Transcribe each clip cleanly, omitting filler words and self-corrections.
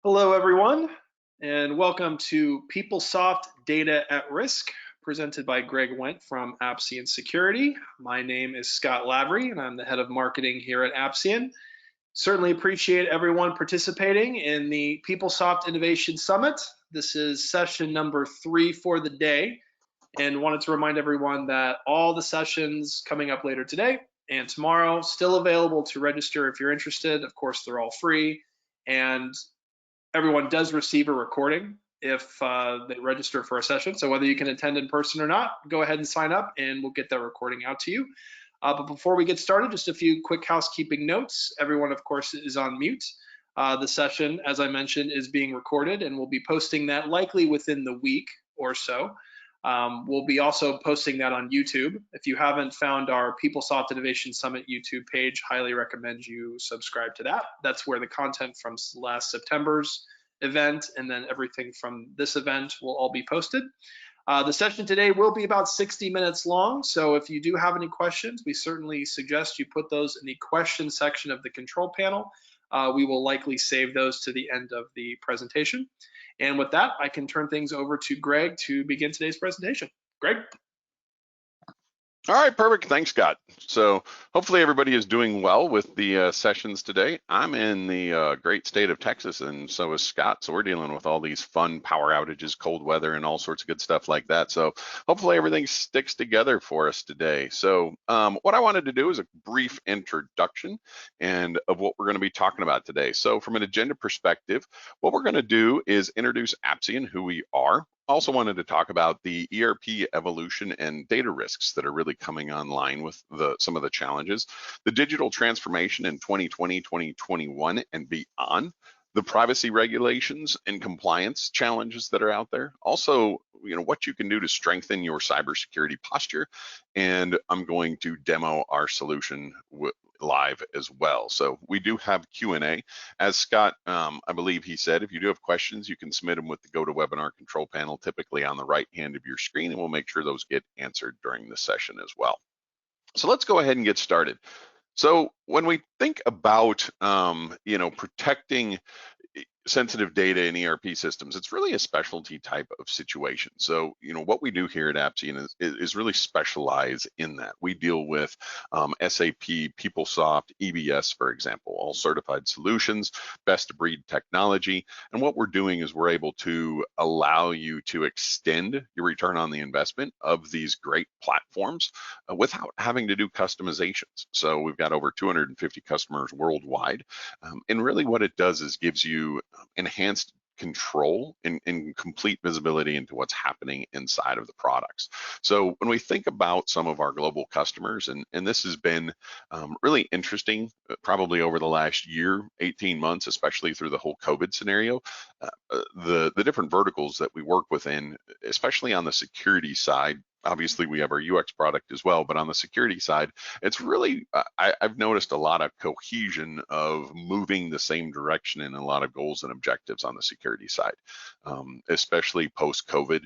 Hello, everyone, and welcome to PeopleSoft Data at Risk, presented by Greg Wendt from Appsean Security. My name is Scott Lavery, and I'm the head of marketing here at Appsean. Certainly appreciate everyone participating in the PeopleSoft Innovation Summit. This is session number 3 for the day, and wanted to remind everyone that all the sessions coming up later today and tomorrow still available to register if you're interested. Of course, they're all free, and everyone does receive a recording if they register for a session. So whether you can attend in person or not, go ahead and sign up and we'll get that recording out to you. But before we get started, just a few quick housekeeping notes. Everyone, of course, is on mute. The session, as I mentioned, is being recorded and we'll be posting that likely within the week or so. We'll be also posting that on YouTube. If you haven't found our PeopleSoft Innovation Summit YouTube page, highly recommend you subscribe to that. That's where the content from last September's event and then everything from this event will all be posted. The session today will be about 60 minutes long, so if you do have any questions, we certainly suggest you put those in the question section of the control panel. We will likely save those to the end of the presentation. And with that, I can turn things over to Greg to begin today's presentation. Greg? All right, perfect. Thanks, Scott. So hopefully everybody is doing well with the sessions today. I'm in the great state of Texas, and so is Scott. So we're dealing with all these fun power outages, cold weather, and all sorts of good stuff like that. So hopefully everything sticks together for us today. So what I wanted to do is a brief introduction and of what we're going to be talking about today. So from an agenda perspective, what we're going to do is introduce Appsean, who we are. Also wanted to talk about the ERP evolution and data risks that are really coming online with some of the challenges, the digital transformation in 2020, 2021 and beyond, the privacy regulations and compliance challenges that are out there. Also, what you can do to strengthen your cybersecurity posture. And I'm going to demo our solution live as well. So we do have Q&A. As Scott, I believe he said, if you do have questions, you can submit them with the GoToWebinar control panel, typically on the right hand of your screen, and we'll make sure those get answered during the session as well. So let's go ahead and get started. So when we think about, protecting sensitive data in ERP systems, it's really a specialty type of situation. So, what we do here at Appsean is really specialize in that. We deal with SAP, PeopleSoft, EBS, for example, all certified solutions, best of breed technology. And what we're doing is we're able to allow you to extend your return on the investment of these great platforms without having to do customizations. So we've got over 250 customers worldwide. And really what it does is gives you enhanced control and complete visibility into what's happening inside of the products. So when we think about some of our global customers, and this has been really interesting, probably over the last year, 18 months, especially through the whole COVID scenario, the different verticals that we work within, especially on the security side. Obviously, we have our UX product as well, but on the security side, it's really, I've noticed a lot of cohesion of moving the same direction in a lot of goals and objectives on the security side, especially post-COVID.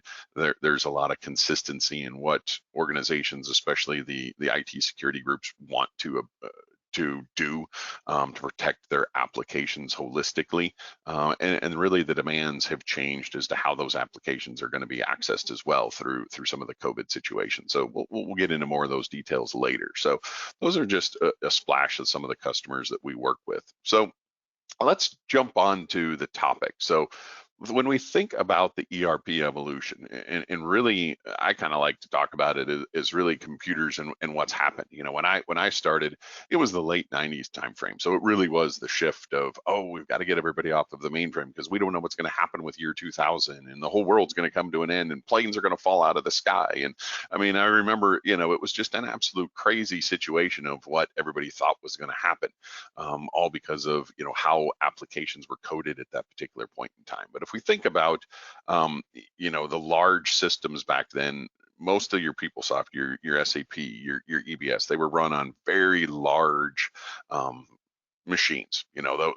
There's a lot of consistency in what organizations, especially the IT security groups, want to do to protect their applications holistically. And really the demands have changed as to how those applications are going to be accessed as well through some of the COVID situation. So we'll get into more of those details later. So those are just a splash of some of the customers that we work with. So let's jump on to the topic. So when we think about the ERP evolution, and really, I kind of like to talk about it as really computers and what's happened. When I started, it was the late 90s timeframe. So it really was the shift of, we've got to get everybody off of the mainframe because we don't know what's going to happen with year 2000, and the whole world's going to come to an end, and planes are going to fall out of the sky. And I mean, I remember, it was just an absolute crazy situation of what everybody thought was going to happen, all because of, how applications were coded at that particular point in time. But if we think about, the large systems back then, most of your PeopleSoft, your SAP, your EBS, they were run on very large machines,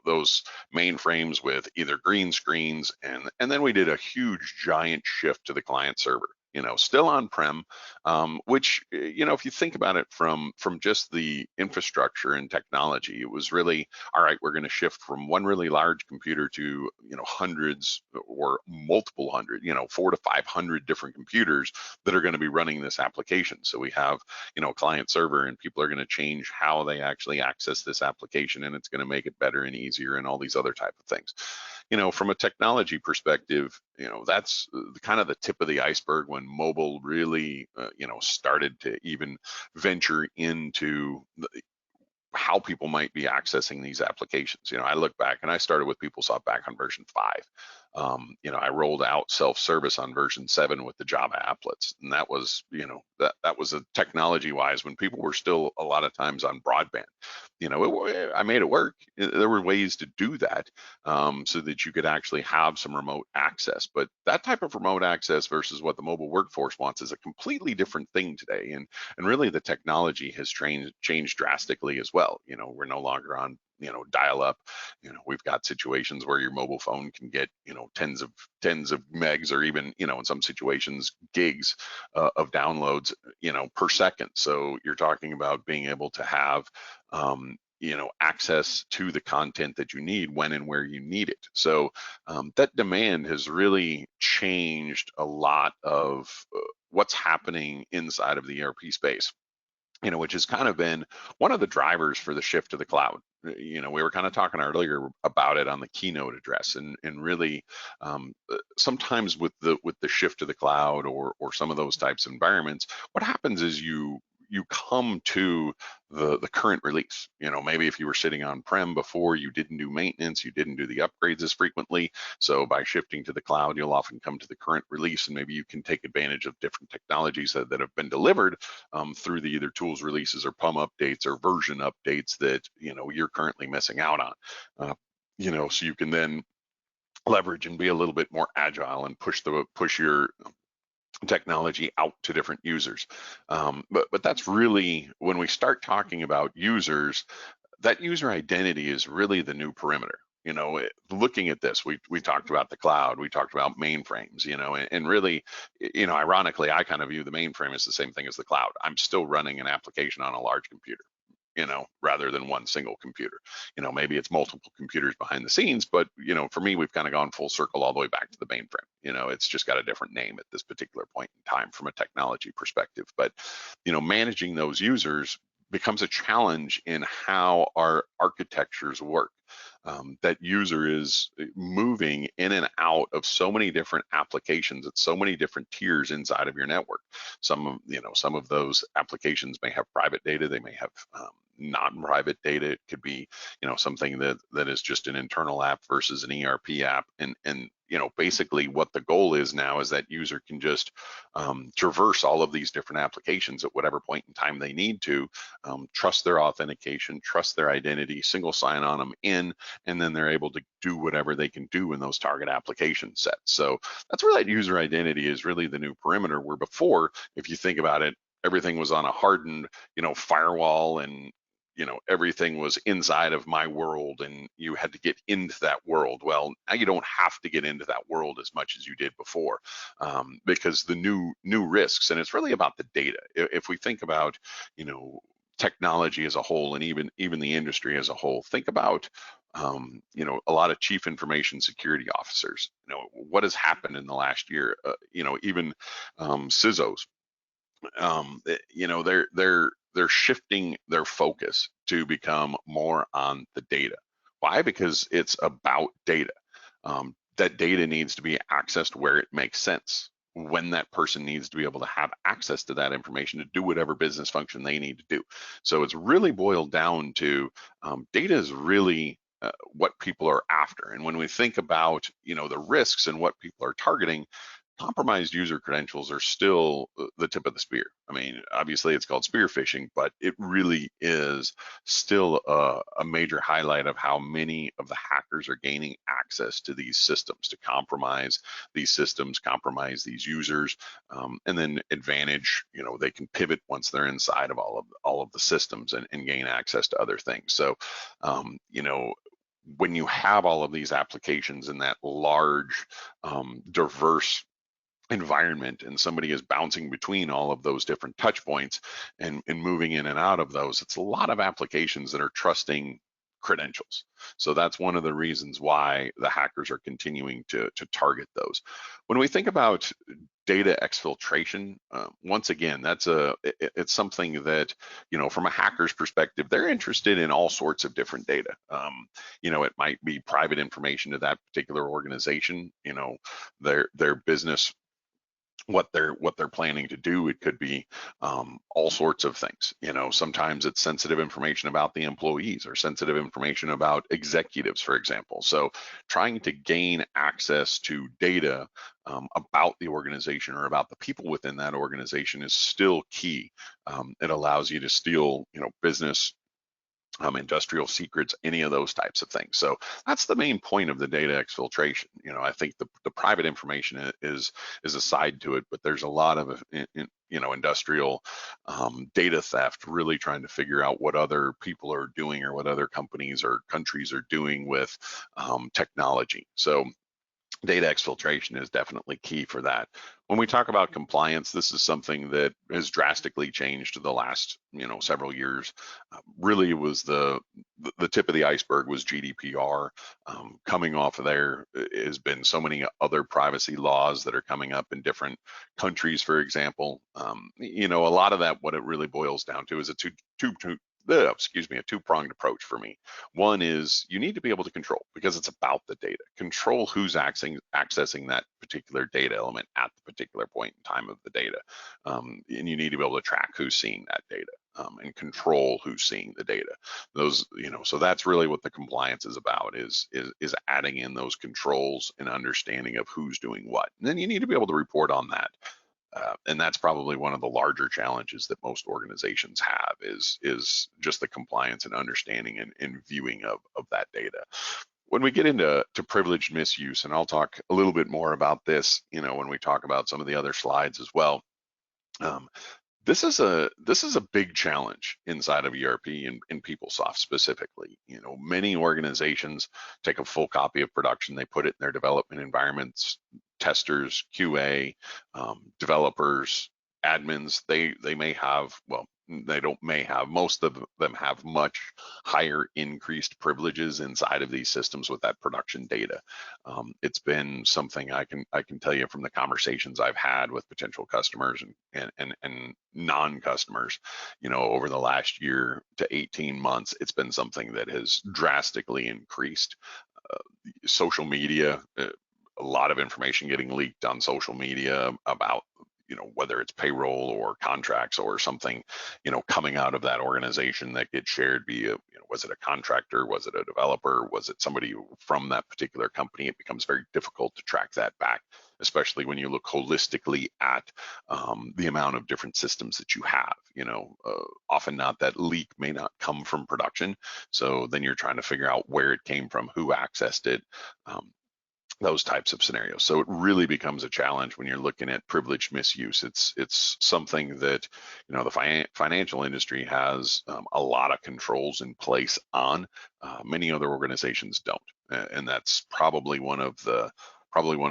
those mainframes with either green screens, and then we did a huge giant shift to the client server. still on-prem, which, if you think about it from just the infrastructure and technology, it was really, all right, we're going to shift from one really large computer to, hundreds or multiple hundred, 400 to 500 different computers that are going to be running this application. So we have, client server, and people are going to change how they actually access this application, and it's going to make it better and easier and all these other type of things. From a technology perspective, that's kind of the tip of the iceberg when mobile really, started to even venture into how people might be accessing these applications. I look back, and I started with PeopleSoft back on version 5. I rolled out self-service on version 7 with the Java applets, and that was, that was a technology-wise when people were still a lot of times on broadband. I made it work. There were ways to do that, so that you could actually have some remote access. But that type of remote access versus what the mobile workforce wants is a completely different thing today. And really the technology has changed drastically as well. We're no longer on, dial up. We've got situations where your mobile phone can get, tens of megs, or even, in some situations, gigs of downloads, per second. So you're talking about being able to have, access to the content that you need when and where you need it. So that demand has really changed a lot of what's happening inside of the ERP space, which has kind of been one of the drivers for the shift to the cloud. We were kind of talking earlier about it on the keynote address, and really sometimes with the shift to the cloud or some of those types of environments, what happens is you come to the current release. Maybe if you were sitting on-prem before, you didn't do maintenance, you didn't do the upgrades as frequently. So by shifting to the cloud, you'll often come to the current release, and maybe you can take advantage of different technologies that have been delivered through the either tools releases or PUM updates or version updates that you're currently missing out on. So you can then leverage and be a little bit more agile and push your technology out to different users. But that's really, when we start talking about users, that user identity is really the new perimeter. Looking at this, we talked about the cloud, we talked about mainframes, and really, ironically, I kind of view the mainframe as the same thing as the cloud. I'm still running an application on a large computer, rather than one single computer. Maybe it's multiple computers behind the scenes, but, for me, we've kind of gone full circle all the way back to the mainframe. It's just got a different name at this particular point in time from a technology perspective. But, managing those users becomes a challenge in how our architectures work. That user is moving in and out of so many different applications at so many different tiers inside of your network. Some of those applications may have private data, they may have non-private data. It could be, something that is just an internal app versus an ERP app. And basically what the goal is now is that user can just traverse all of these different applications at whatever point in time they need to, trust their authentication, trust their identity, single sign on them in, and then they're able to do whatever they can do in those target application sets. So that's where that user identity is really the new perimeter, where before, if you think about it, everything was on a hardened, firewall, and everything was inside of my world, and you had to get into that world. Well, now you don't have to get into that world as much as you did before, because the new risks, and it's really about the data. If we think about, technology as a whole, and even the industry as a whole, think about, a lot of chief information security officers. What has happened in the last year? Even CISOs. They're shifting their focus to become more on the data. Why? Because it's about data. That data needs to be accessed where it makes sense, when that person needs to be able to have access to that information to do whatever business function they need to do. So it's really boiled down to data is really what people are after. And when we think about, the risks and what people are targeting, compromised user credentials are still the tip of the spear. I mean, obviously it's called spear phishing, but it really is still a major highlight of how many of the hackers are gaining access to these systems to compromise these systems, compromise these users, and then advantage, they can pivot once they're inside of all of the systems and gain access to other things. So, when you have all of these applications in that large, diverse environment and somebody is bouncing between all of those different touch points and moving in and out of those, it's a lot of applications that are trusting credentials. So that's one of the reasons why the hackers are continuing to target those. When we think about data exfiltration, once again, it's something that, from a hacker's perspective, they're interested in all sorts of different data. It might be private information to that particular organization, their business, what they're planning to do. It could be all sorts of things. Sometimes it's sensitive information about the employees or sensitive information about executives, for example. So trying to gain access to data about the organization or about the people within that organization is still key. It allows you to steal, business, industrial secrets, any of those types of things. So that's the main point of the data exfiltration. I think the private information is a side to it, but there's a lot of industrial data theft, really trying to figure out what other people are doing or what other companies or countries are doing with technology. So data exfiltration is definitely key for that. When we talk about compliance, this is something that has drastically changed the last, several years. Really, was the tip of the iceberg was GDPR. Coming off of there has been so many other privacy laws that are coming up in different countries, for example. A lot of that, what it really boils down to is a two-pronged approach for me. One is you need to be able to control, because it's about the data. Control who's accessing that particular data element at the particular point in time of the data. And you need to be able to track who's seeing that data and control who's seeing the data. So that's really what the compliance is about, is adding in those controls and understanding of who's doing what. And then you need to be able to report on that. And that's probably one of the larger challenges that most organizations have, is just the compliance and understanding and viewing of that data. When we get into privileged misuse, and I'll talk a little bit more about this, when we talk about some of the other slides as well. This is a big challenge inside of ERP and PeopleSoft specifically. Many organizations take a full copy of production, they put it in their development environments. Testers, QA, developers, admins, they may have, well, they don't may have, most of them have much higher increased privileges inside of these systems with that production data. It's been something I can tell you from the conversations I've had with potential customers and non-customers, over the last year to 18 months, it's been something that has drastically increased. Social media, a lot of information getting leaked on social media about, whether it's payroll or contracts or something, coming out of that organization that gets shared via, was it a contractor? Was it a developer? Was it somebody from that particular company? It becomes very difficult to track that back, especially when you look holistically at the amount of different systems that you have. Often not, that leak may not come from production. So then you're trying to figure out where it came from, who accessed it, those types of scenarios. So it really becomes a challenge when you're looking at privileged misuse. It's something that, the financial industry has a lot of controls in place on. Many other organizations don't, and that's probably one of the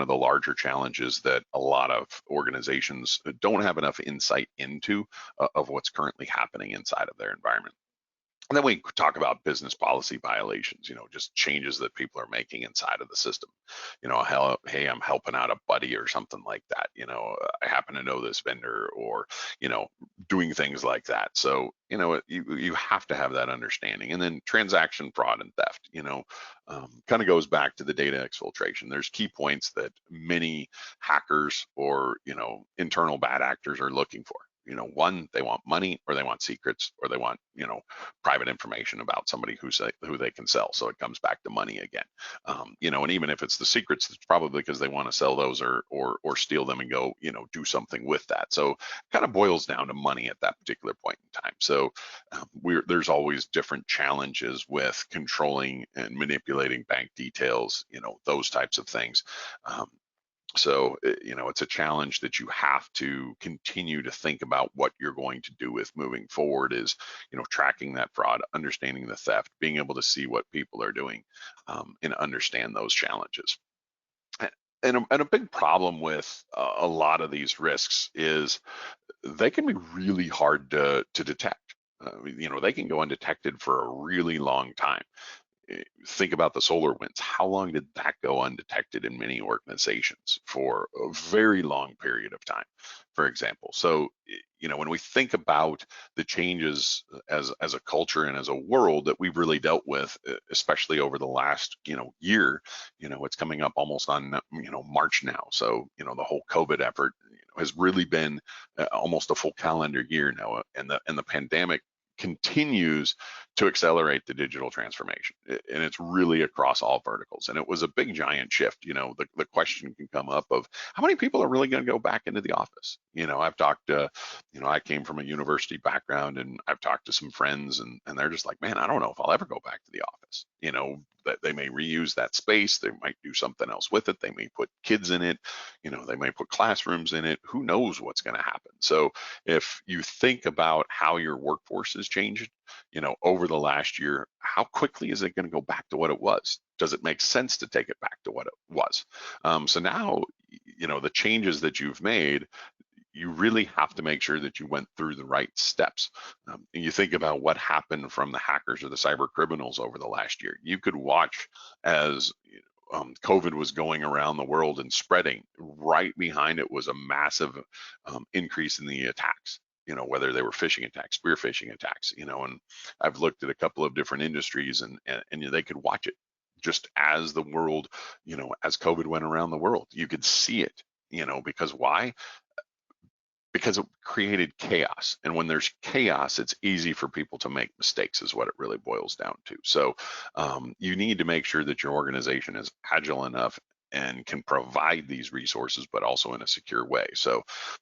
larger challenges that a lot of organizations don't have enough insight into of what's currently happening inside of their environment. And then we talk about business policy violations, just changes that people are making inside of the system. Hey, I'm helping out a buddy or something like that. I happen to know this vendor, or, doing things like that. So, you have to have that understanding. And then transaction fraud and theft, kind of goes back to the data exfiltration. There's key points that many hackers or, internal bad actors are looking for. One, they want money, or they want secrets, or they want, private information about somebody who they can sell. So it comes back to money again. And even if it's the secrets, it's probably because they want to sell those or steal them and go, do something with that. So it kind of boils down to money at that particular point in time. So there's always different challenges with controlling and manipulating bank details, those types of things. So, it's a challenge that you have to continue to think about what you're going to do with moving forward, is, tracking that fraud, understanding the theft, being able to see what people are doing, and understand those challenges. And a big problem with a lot of these risks is they can be really hard to detect. They can go undetected for a really long time. Think about the solar winds. How long did that go undetected in many organizations? For a very long period of time, for example. So, when we think about the changes as a culture and as a world that we've really dealt with, especially over the last, year, it's coming up almost on, March now. So, the whole COVID effort, has really been almost a full calendar year now, and the pandemic continues to accelerate the digital transformation. And it's really across all verticals. And it was a big giant shift. The question can come up of how many people are really going to go back into the office? I've talked to, I came from a university background, and I've talked to some friends, and they're just like, man, I don't know if I'll ever go back to the office. That they may reuse that space. They might do something else with it. They may put kids in it. They may put classrooms in it. Who knows what's going to happen? So if you think about how your workforce has changed, over the last year, how quickly is it going to go back to what it was? Does it make sense to take it back to what it was? So now, the changes that you've made, you really have to make sure that you went through the right steps. And you think about what happened from the hackers or the cyber criminals over the last year. You could watch as COVID was going around the world and spreading. Right behind it was a massive increase in the attacks. Whether they were phishing attacks, spear phishing attacks. And I've looked at a couple of different industries, and they could watch it just as the world, as COVID went around the world. You could see it. Because why? Because it created chaos. And when there's chaos, it's easy for people to make mistakes, is what it really boils down to. So you need to make sure that your organization is agile enough and can provide these resources, but also in a secure way. So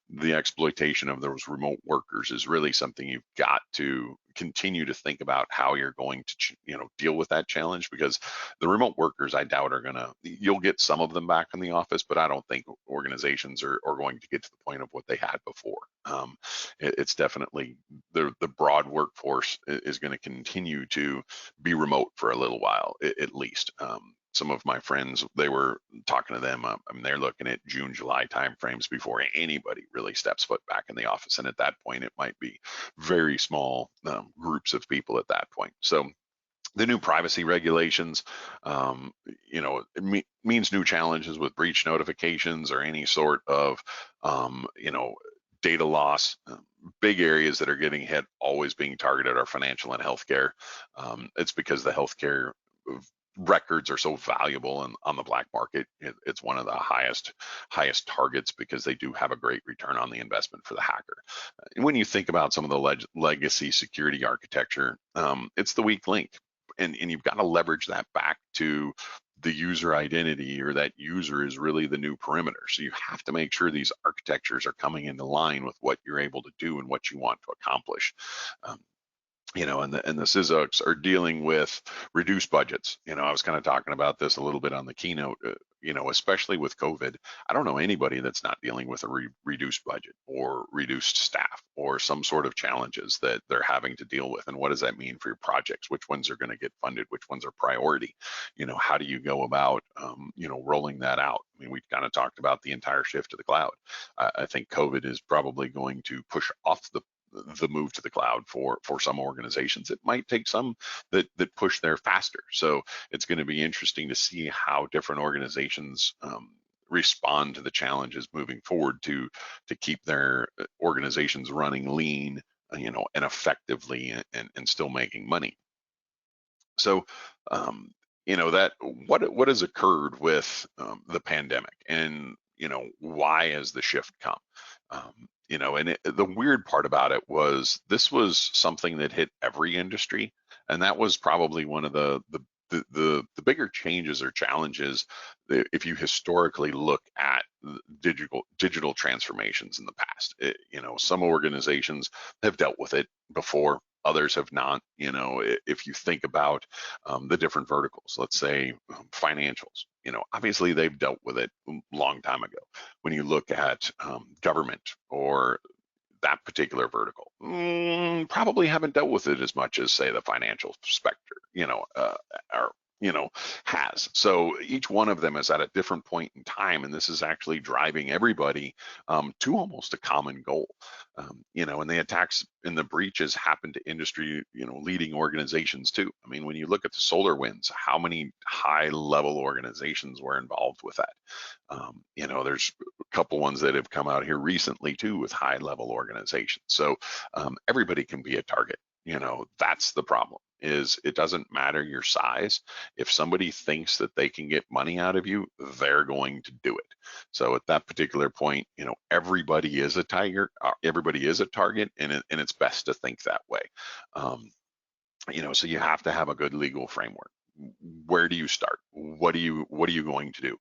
the exploitation of those remote workers is really something you've got to continue to think about how you're going to, deal with that challenge, because the remote workers, I doubt you'll get some of them back in the office, but I don't think organizations are going to get to the point of what they had before. It's definitely the broad workforce is going to continue to be remote for a little while, at least. Some of my friends, they were talking to them. They're looking at June, July timeframes before anybody really steps foot back in the office. And at that point, it might be very small groups of people at that point. So the new privacy regulations, means new challenges with breach notifications or any sort of, data loss. Big areas that are getting hit, always being targeted, are financial and healthcare. It's because the healthcare records are so valuable, and on the black market, it's one of the highest targets, because they do have a great return on the investment for the hacker. And when you think about some of the legacy security architecture, it's the weak link, and you've got to leverage that back to the user identity, or that user is really the new perimeter. So you have to make sure these architectures are coming into line with what you're able to do and what you want to accomplish. And the CISOs are dealing with reduced budgets. I was kind of talking about this a little bit on the keynote, especially with COVID. I don't know anybody that's not dealing with a reduced budget or reduced staff or some sort of challenges that they're having to deal with. And what does that mean for your projects? Which ones are going to get funded? Which ones are priority? How do you go about, rolling that out? We've kind of talked about the entire shift to the cloud. I think COVID is probably going to push off the move to the cloud for some organizations. It might take some that push there faster. So it's going to be interesting to see how different organizations respond to the challenges moving forward to keep their organizations running lean, and effectively, and still making money. So that what has occurred with the pandemic, and why has the shift come? And the weird part about it was, this was something that hit every industry, and that was probably one of the bigger changes or challenges if you historically look at digital transformations in the past. Some organizations have dealt with it before, others have not. If you think about the different verticals, let's say financials, obviously they've dealt with it a long time ago. When you look at government or that particular vertical, probably haven't dealt with it as much as, say, the financial sector, or has. So each one of them is at a different point in time, and this is actually driving everybody to almost a common goal. And the attacks and the breaches happen to industry, leading organizations too. I mean, when you look at the SolarWinds, how many high-level organizations were involved with that? There's a couple ones that have come out here recently too with high-level organizations. So everybody can be a target. That's the problem, is it doesn't matter your size. If somebody thinks that they can get money out of you, they're going to do it. So at that particular point, everybody is a tiger, everybody is a target, and it's best to think that way. So you have to have a good legal framework. Where do you start? What are you going to do?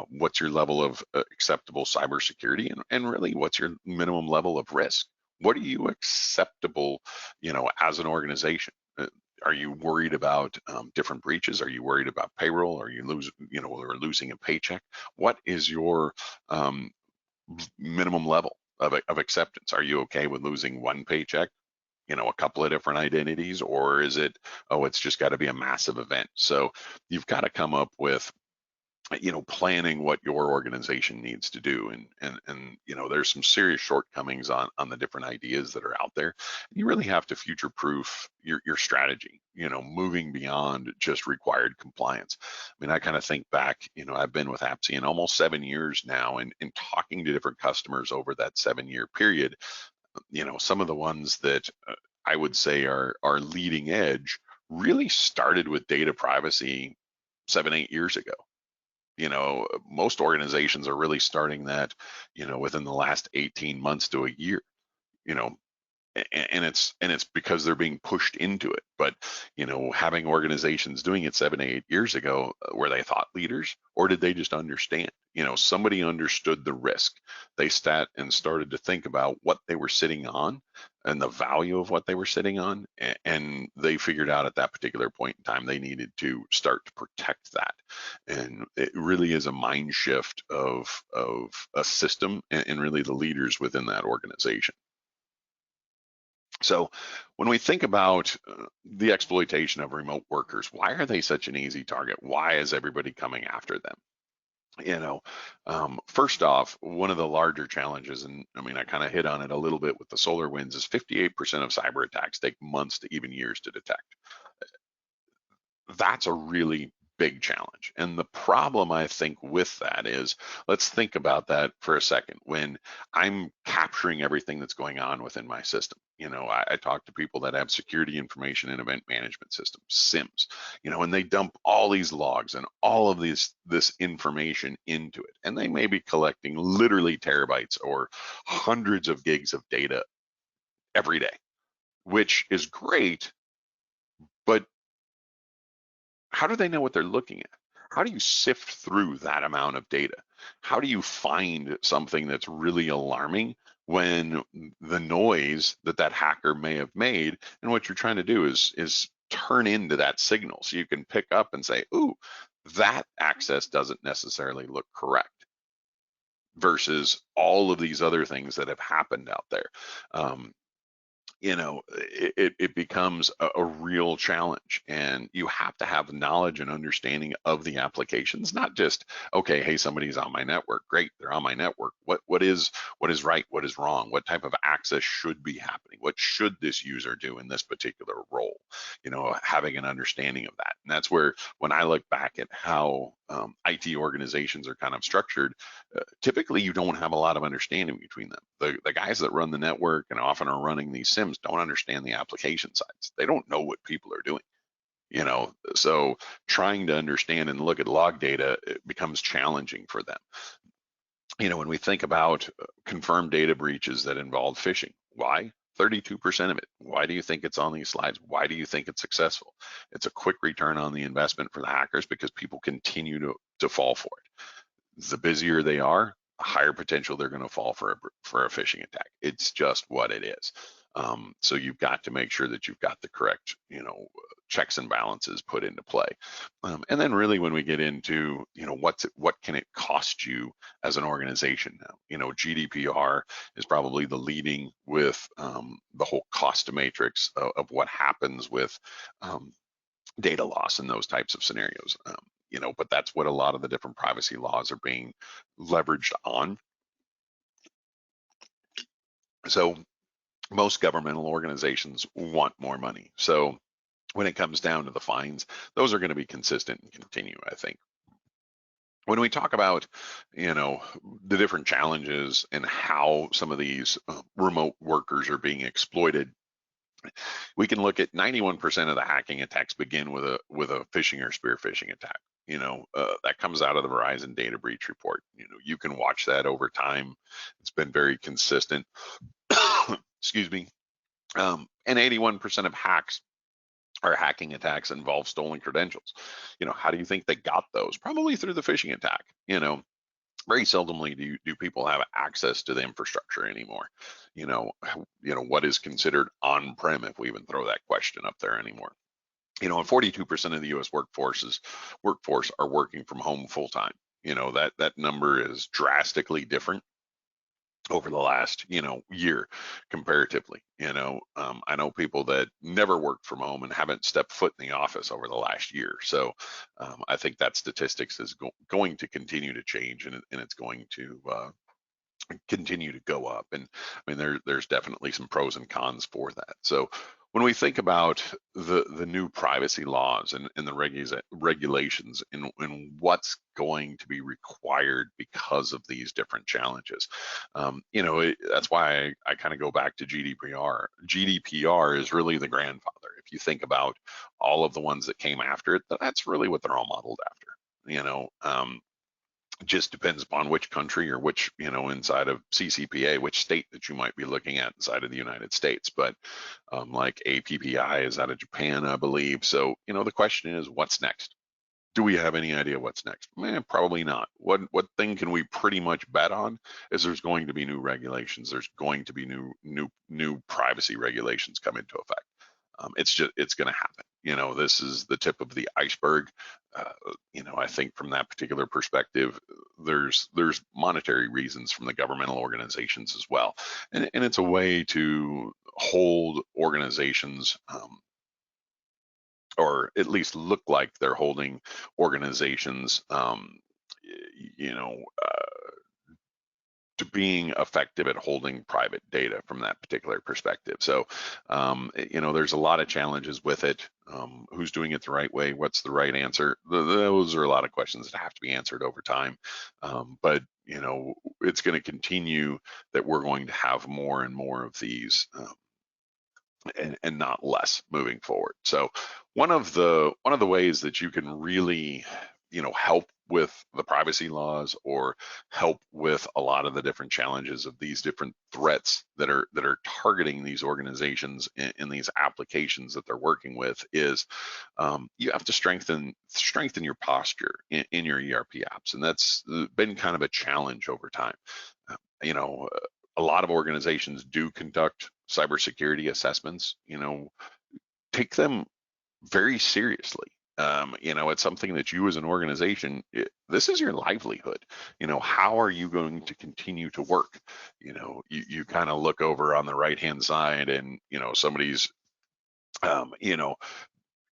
What's your level of acceptable cybersecurity, and really what's your minimum level of risk? What are you acceptable, as an organization? Are you worried about different breaches? Are you worried about payroll? Are you losing a paycheck? What is your minimum level of acceptance? Are you okay with losing one paycheck, a couple of different identities, or is it, it's just got to be a massive event? So you've got to come up with planning what your organization needs to do, and there's some serious shortcomings on the different ideas that are out there. You really have to future-proof your strategy, moving beyond just required compliance. I mean, I kind of think back, I've been with Appsean almost 7 years now, and talking to different customers over that 7-year period, some of the ones that I would say are leading edge really started with data privacy 7-8 years ago. Most organizations are really starting that, within the last 18 months to a year, and it's because they're being pushed into it. But having organizations doing it 7-8 years ago, were they thought leaders, or did they just understand? Somebody understood the risk. They sat and started to think about what they were sitting on and the value of what they were sitting on, and they figured out at that particular point in time they needed to start to protect that. And it really is a mind shift of a system and really the leaders within that organization. So when we think about the exploitation of remote workers, why are they such an easy target? Why is everybody coming after them? First off, one of the larger challenges, and I mean, I kind of hit on it a little bit with the SolarWinds, is 58% of cyber attacks take months to even years to detect. That's a really big challenge. And the problem, I think, with that is, let's think about that for a second. When I'm capturing everything that's going on within my system, I talk to people that have security information and event management systems, SIMs, and they dump all these logs and all of this information into it. And they may be collecting literally terabytes or hundreds of gigs of data every day, which is great, but how do they know what they're looking at? How do you sift through that amount of data? How do you find something that's really alarming when the noise that hacker may have made, and what you're trying to do is turn into that signal so you can pick up and say, ooh, that access doesn't necessarily look correct, versus all of these other things that have happened out there. It becomes a real challenge, and you have to have knowledge and understanding of the applications, not just, okay, hey, somebody's on my network, great, they're on my network. What is right, what is wrong, what type of access should be happening, what should this user do in this particular role, having an understanding of that. And that's where, when I look back at how IT organizations are kind of structured, typically you don't have a lot of understanding between them. The guys that run the network and often are running these SIMs don't understand the application sides. They don't know what people are doing. So trying to understand and look at log data, it becomes challenging for them. When we think about confirmed data breaches that involve phishing, why? 32% of it. Why do you think it's on these slides? Why do you think it's successful? It's a quick return on the investment for the hackers because people continue to fall for it. The busier they are, the higher potential they're going to fall for a phishing attack. It's just what it is. So you've got to make sure that you've got the correct, checks and balances put into play. And then really when we get into, what can it cost you as an organization now? GDPR is probably the leading with the whole cost matrix of what happens with data loss in those types of scenarios. But that's what a lot of the different privacy laws are being leveraged on. So most governmental organizations want more money. So when it comes down to the fines, those are going to be consistent and continue, I think. When we talk about, the different challenges and how some of these remote workers are being exploited, we can look at 91% of the hacking attacks begin with a phishing or spear phishing attack. That comes out of the Verizon data breach report. You can watch that over time. It's been very consistent. Excuse me. And 81% of hacks or hacking attacks involve stolen credentials. How do you think they got those? Probably through the phishing attack. Very seldomly do people have access to the infrastructure anymore. What is considered on-prem, if we even throw that question up there anymore. And 42% of the U.S. workforce are working from home full time. That number is drastically different over the last year comparatively. I know people that never worked from home and haven't stepped foot in the office over the last year. So I think that statistics is going to continue to change, and it's going to continue to go up. And I mean, there's definitely some pros and cons for that. So when we think about the new privacy laws and the regulations and what's going to be required because of these different challenges, that's why I kind of go back to GDPR. GDPR is really the grandfather. If you think about all of the ones that came after it, that's really what they're all modeled after. Just depends upon which country or which, inside of CCPA, which state that you might be looking at inside of the United States. But like APPI is out of Japan, I believe. So, the question is, what's next? Do we have any idea what's next? Probably not. What thing can we pretty much bet on is there's going to be new regulations. There's going to be new privacy regulations come into effect. It's going to happen. This is the tip of the iceberg. I think from that particular perspective, there's monetary reasons from the governmental organizations as well, and it's a way to hold organizations, or at least look like they're holding organizations, to being effective at holding private data from that particular perspective. So, there's a lot of challenges with it. Who's doing it the right way? What's the right answer? Those are a lot of questions that have to be answered over time. But it's going to continue that we're going to have more and more of these, and not less moving forward. So one of the ways that you can really help with the privacy laws, or help with a lot of the different challenges of these different threats that are targeting these organizations in these applications that they're working with, is you have to strengthen your posture in your ERP apps, and that's been kind of a challenge over time. A lot of organizations do conduct cybersecurity assessments. Take them very seriously. It's something that you as an organization, this is your livelihood. How are you going to continue to work? You kind of look over on the right-hand side, and, somebody's,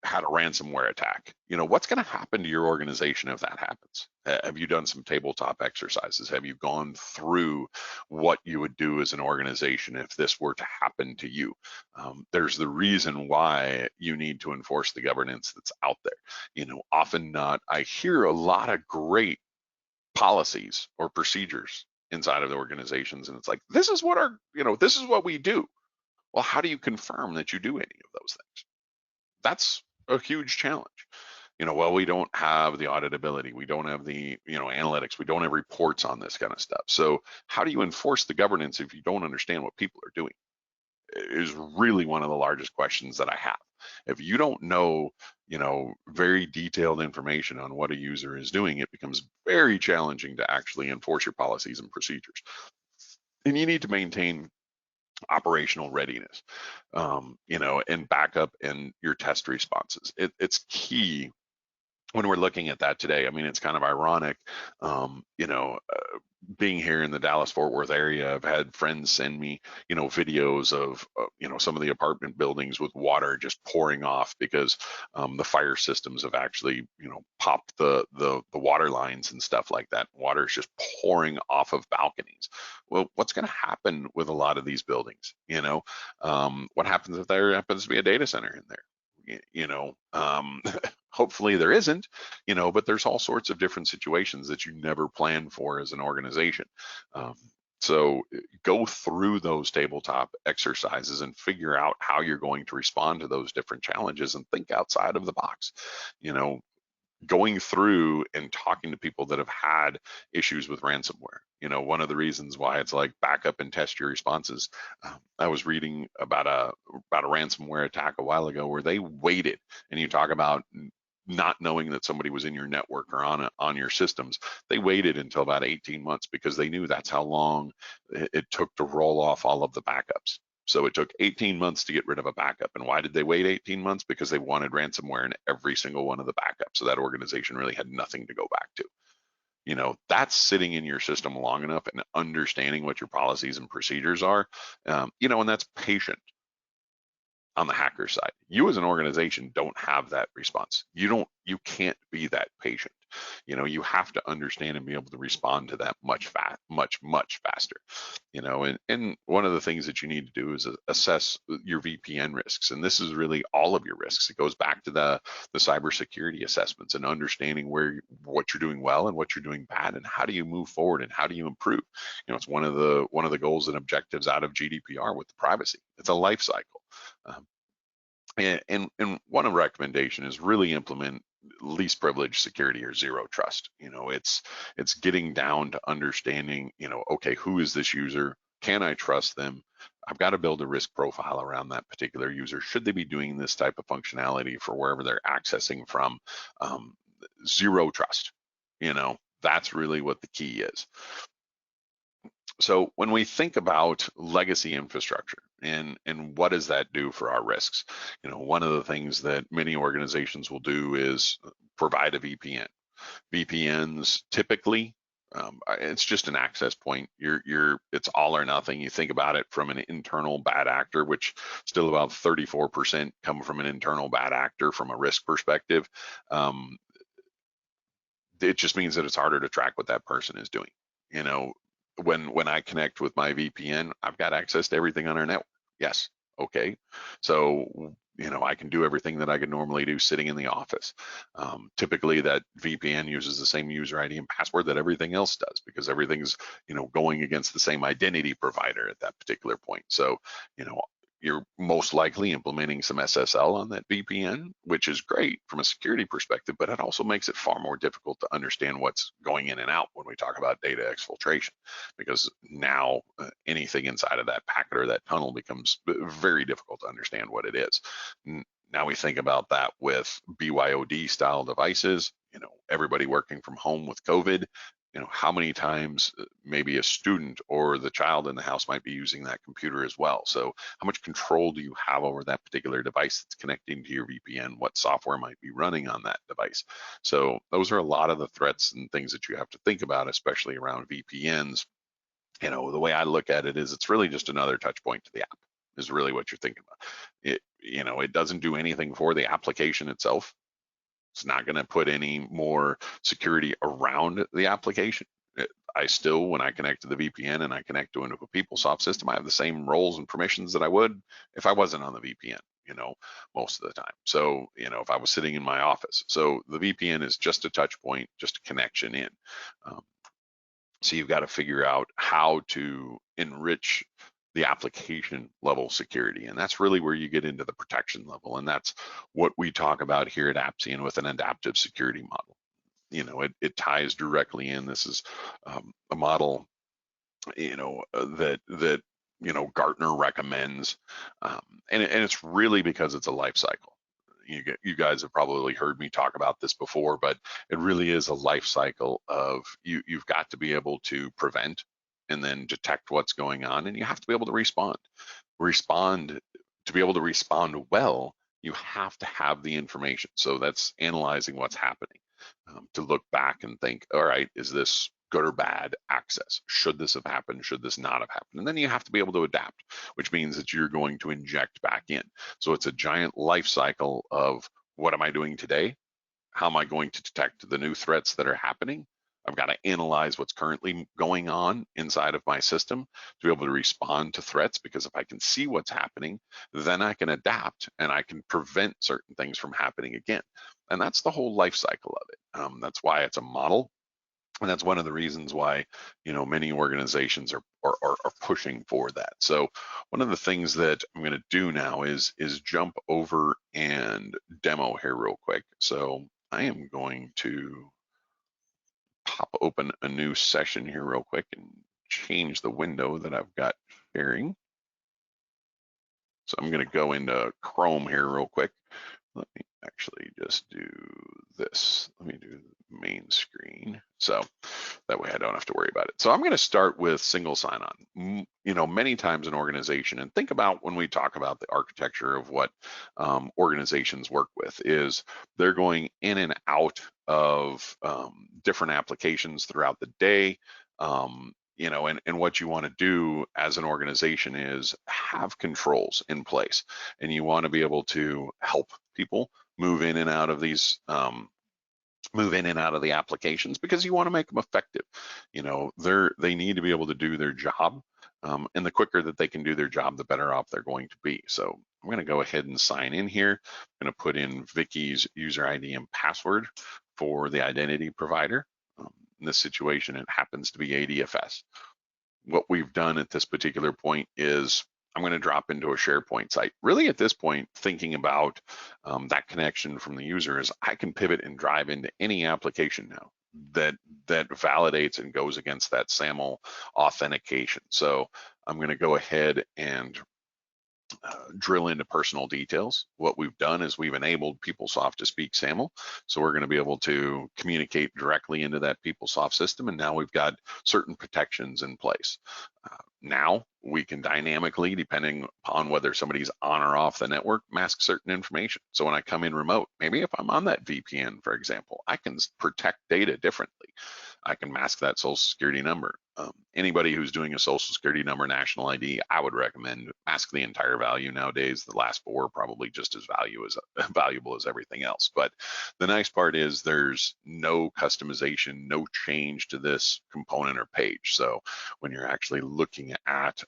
had a ransomware attack. What's going to happen to your organization if that happens? Have you done some tabletop exercises? Have you gone through what you would do as an organization if this were to happen to you? There's the reason why you need to enforce the governance that's out there. Often not. I hear a lot of great policies or procedures inside of the organizations, and it's like, this is what we do. Well, how do you confirm that you do any of those things? That's a huge challenge. Well, we don't have the auditability, we don't have the analytics, we don't have reports on this kind of stuff. So how do you enforce the governance if you don't understand what people are doing? Is really one of the largest questions that I have. If you don't know very detailed information on what a user is doing, it becomes very challenging to actually enforce your policies and procedures. And you need to maintain operational readiness, and backup and your test responses. It's key when we're looking at that today, I mean, it's kind of ironic, being here in the Dallas-Fort Worth area. I've had friends send me, videos of, some of the apartment buildings with water just pouring off because the fire systems have actually, popped the water lines and stuff like that. Water is just pouring off of balconies. Well, what's going to happen with a lot of these buildings? What happens if there happens to be a data center in there? Hopefully there isn't, but there's all sorts of different situations that you never plan for as an organization. So go through those tabletop exercises and figure out how you're going to respond to those different challenges and think outside of the box. Going through and talking to people that have had issues with ransomware. One of the reasons why it's like back up and test your responses. I was reading about a ransomware attack a while ago where they waited, and you talk about not knowing that somebody was in your network or on your systems. They waited until about 18 months because they knew that's how long it took to roll off all of the backups. So it took 18 months to get rid of a backup. And why did they wait 18 months? Because they wanted ransomware in every single one of the backups. So that organization really had nothing to go back to. That's sitting in your system long enough and understanding what your policies and procedures are, and that's patient on the hacker side. You as an organization don't have that response. You can't be that patient. You have to understand and be able to respond to that much faster. And one of the things that you need to do is assess your VPN risks. And this is really all of your risks. It goes back to the cybersecurity assessments and understanding what you're doing well and what you're doing bad, and how do you move forward and how do you improve. It's one of the goals and objectives out of GDPR with the privacy. It's a life cycle. And one recommendation is really implement least privilege security or zero trust. It's getting down to understanding, okay, who is this user? Can I trust them? I've got to build a risk profile around that particular user. Should they be doing this type of functionality for wherever they're accessing from? Zero trust. That's really what the key is. So when we think about legacy infrastructure and what does that do for our risks, one of the things that many organizations will do is provide a VPN. VPNs typically, it's just an access point. It's all or nothing. You think about it from an internal bad actor, which still about 34% come from an internal bad actor from a risk perspective. It just means that it's harder to track what that person is doing. When I connect with my VPN, I've got access to everything on our network. Yes. Okay. So, I can do everything that I could normally do sitting in the office. Typically that VPN uses the same user ID and password that everything else does because everything's, going against the same identity provider at that particular point. So, you're most likely implementing some SSL on that VPN, which is great from a security perspective, but it also makes it far more difficult to understand what's going in and out when we talk about data exfiltration, because now anything inside of that packet or that tunnel becomes very difficult to understand what it is. Now we think about that with BYOD style devices, everybody working from home with COVID. How many times maybe a student or the child in the house might be using that computer as well. So how much control do you have over that particular device that's connecting to your VPN? What software might be running on that device? So those are a lot of the threats and things that you have to think about, especially around VPNs. The way I look at it is it's really just another touch point to the app is really what you're thinking about. It doesn't do anything for the application itself. It's not going to put any more security around the application. I still, when I connect to the VPN and I connect to a PeopleSoft system, I have the same roles and permissions that I would if I wasn't on the VPN, most of the time. So, if I was sitting in my office. So the VPN is just a touch point, just a connection in. So you've got to figure out how to enrich the application level security. And that's really where you get into the protection level. And that's what we talk about here at Appsean with an adaptive security model. It ties directly in. This is a model, that Gartner recommends. And it's really because it's a life cycle. You guys have probably heard me talk about this before, but it really is a life cycle of you've got to be able to prevent and then detect what's going on, and you have to be able to respond. To be able to respond well, you have to have the information. So that's analyzing what's happening, to look back and think, all right, is this good or bad access? Should this have happened? Should this not have happened? And then you have to be able to adapt, which means that you're going to inject back in. So it's a giant life cycle of, what am I doing today? How am I going to detect the new threats that are happening? I've got to analyze what's currently going on inside of my system to be able to respond to threats, because if I can see what's happening, then I can adapt and I can prevent certain things from happening again. And that's the whole life cycle of it. That's why it's a model. And that's one of the reasons why, many organizations are pushing for that. So one of the things that I'm going to do now is jump over and demo here real quick. So I am going to pop open a new session here real quick and change the window that I've got sharing. So I'm going to go into Chrome here real quick. Let me actually just do this. Let me do the main screen. So that way I don't have to worry about it. So I'm going to start with single sign-on. Many times an organization, and think about when we talk about the architecture of what organizations work with, is they're going in and out of different applications throughout the day. And what you want to do as an organization is have controls in place, and you want to be able to help people move in and out of these move in and out of the applications, because you want to make them effective. They need to be able to do their job, and the quicker that they can do their job, the better off they're going to be. So I'm going to go ahead and sign in here. I'm going to put in Vicky's user ID and password for the identity provider. In this situation, it happens to be ADFS. What we've done at this particular point is I'm going to drop into a SharePoint site. Really, at this point, thinking about that connection from the user is I can pivot and drive into any application now that validates and goes against that SAML authentication. So I'm going to go ahead and drill into personal details. What we've done is we've enabled PeopleSoft to speak SAML. So we're going to be able to communicate directly into that PeopleSoft system. And now we've got certain protections in place. Now we can dynamically, depending upon whether somebody's on or off the network, mask certain information. So when I come in remote, maybe if I'm on that VPN, for example, I can protect data differently. I can mask that social security number. Anybody who's doing a social security number national ID, I would recommend mask the entire value nowadays. The last four are probably just as valuable as everything else. But the nice part is there's no customization, no change to this component or page. So when you're actually looking at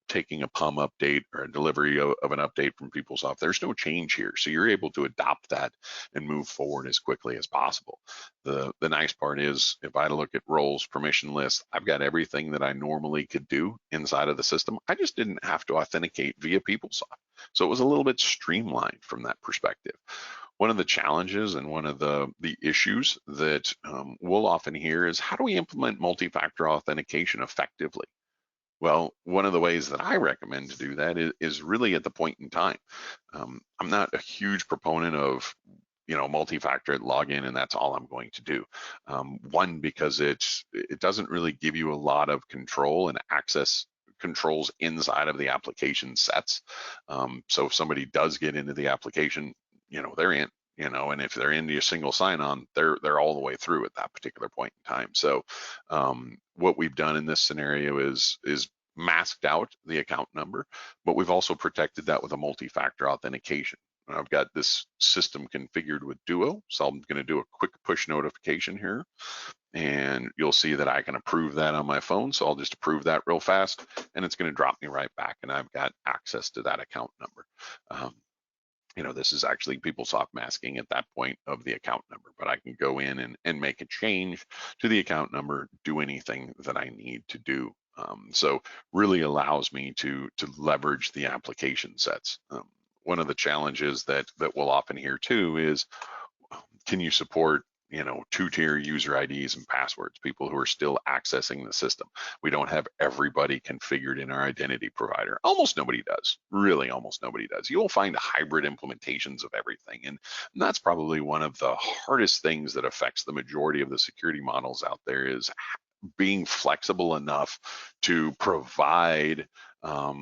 taking a PUM update or a delivery of an update from PeopleSoft, there's no change here. So you're able to adopt that and move forward as quickly as possible. The nice part is, if I look at roles, permission lists, I've got everything that I normally could do inside of the system. I just didn't have to authenticate via PeopleSoft. So it was a little bit streamlined from that perspective. One of the challenges and one of the issues that we'll often hear is, how do we implement multi-factor authentication effectively? Well, one of the ways that I recommend to do that is really at the point in time. I'm not a huge proponent of multi-factor login and that's all I'm going to do. One, because it doesn't really give you a lot of control and access controls inside of the application sets. So if somebody does get into the application, they're in. And if they're into a single sign-on, they're all the way through at that particular point in time. So what we've done in this scenario is masked out the account number, but we've also protected that with a multi-factor authentication. I've got this system configured with Duo, so I'm going to do a quick push notification here, and you'll see that I can approve that on my phone. So I'll just approve that real fast, and it's going to drop me right back, and I've got access to that account number. This is actually PeopleSoft masking at that point of the account number, but I can go in and make a change to the account number, do anything that I need to do. So really allows me to leverage the application sets. One of the challenges that we'll often hear too is, can you support two-tier user IDs and passwords, people who are still accessing the system? We don't have everybody configured in our identity provider. Almost nobody does, really almost nobody does. You'll find hybrid implementations of everything. And that's probably one of the hardest things that affects the majority of the security models out there, is being flexible enough to provide a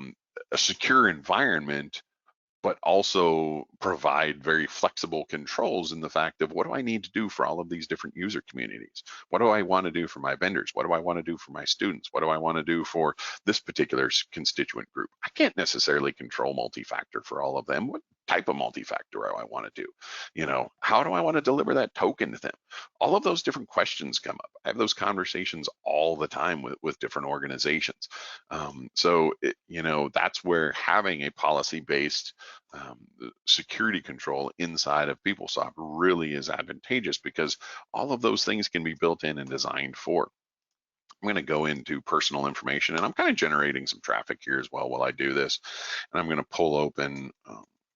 secure environment but also provide very flexible controls in the fact of what do I need to do for all of these different user communities? What do I want to do for my vendors? What do I want to do for my students? What do I want to do for this particular constituent group? I can't necessarily control multi-factor for all of them. What type of multi-factor do I want to do? How do I want to deliver that token to them? All of those different questions come up. I have those conversations all the time with different organizations. That's where having a policy-based security control inside of PeopleSoft really is advantageous, because all of those things can be built in and designed for. I'm going to go into personal information, and I'm kind of generating some traffic here as well while I do this. And I'm going to pull open,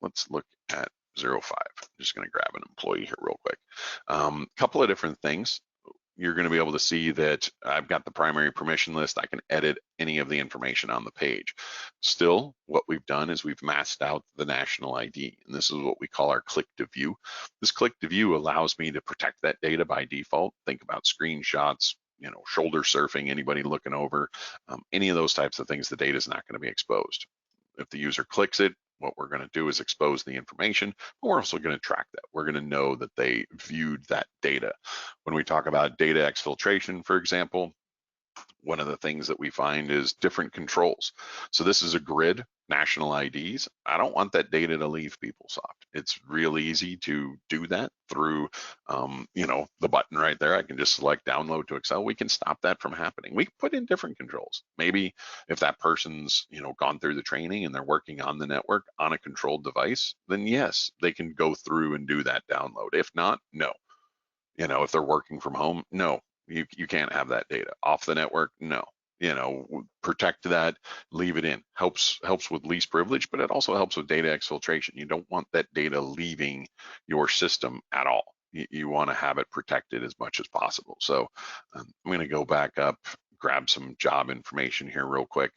let's look at 05. I'm just going to grab an employee here real quick. Couple of different things. You're going to be able to see that I've got the primary permission list. I can edit any of the information on the page. Still, what we've done is we've masked out the national ID, and this is what we call our click to view. This click to view allows me to protect that data by default. Think about screenshots, shoulder surfing, anybody looking over, any of those types of things. The data is not going to be exposed. If the user clicks it, what we're going to do is expose the information, but we're also going to track that. We're going to know that they viewed that data. When we talk about data exfiltration, for example, one of the things that we find is different controls. So this is a grid, national IDs. I don't want that data to leave PeopleSoft. It's real easy to do that through, the button right there. I can just select download to Excel. We can stop that from happening. We can put in different controls. Maybe if that person's, gone through the training and they're working on the network on a controlled device, then yes, they can go through and do that download. If not, no. If they're working from home, no. You can't have that data off the network. No, protect that, leave it in. Helps with least privilege, but it also helps with data exfiltration. You don't want that data leaving your system at all. You want to have it protected as much as possible. So I'm going to go back up, grab some job information here real quick.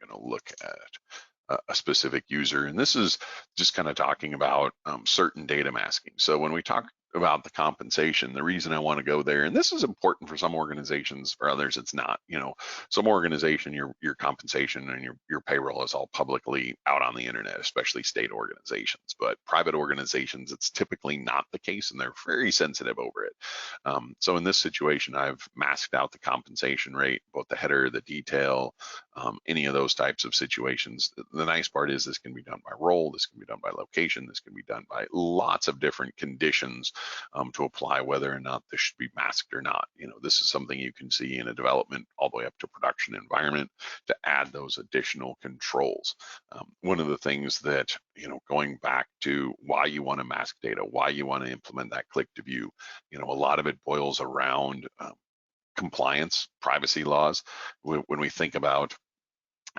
I'm going to look at a specific user, and this is just kind of talking about certain data masking. So when we talk about the compensation, the reason I want to go there, and this is important for some organizations, for others it's not. Some organization, your compensation and your payroll is all publicly out on the internet, especially state organizations. But private organizations, it's typically not the case, and they're very sensitive over it. So in this situation, I've masked out the compensation rate, both the header, the detail, any of those types of situations. The nice part is this can be done by role, this can be done by location, this can be done by lots of different conditions to apply whether or not this should be masked or not. This is something you can see in a development all the way up to production environment to add those additional controls. One of the things that, going back to why you want to mask data, why you want to implement that click to view, a lot of it boils around compliance, privacy laws. When we think about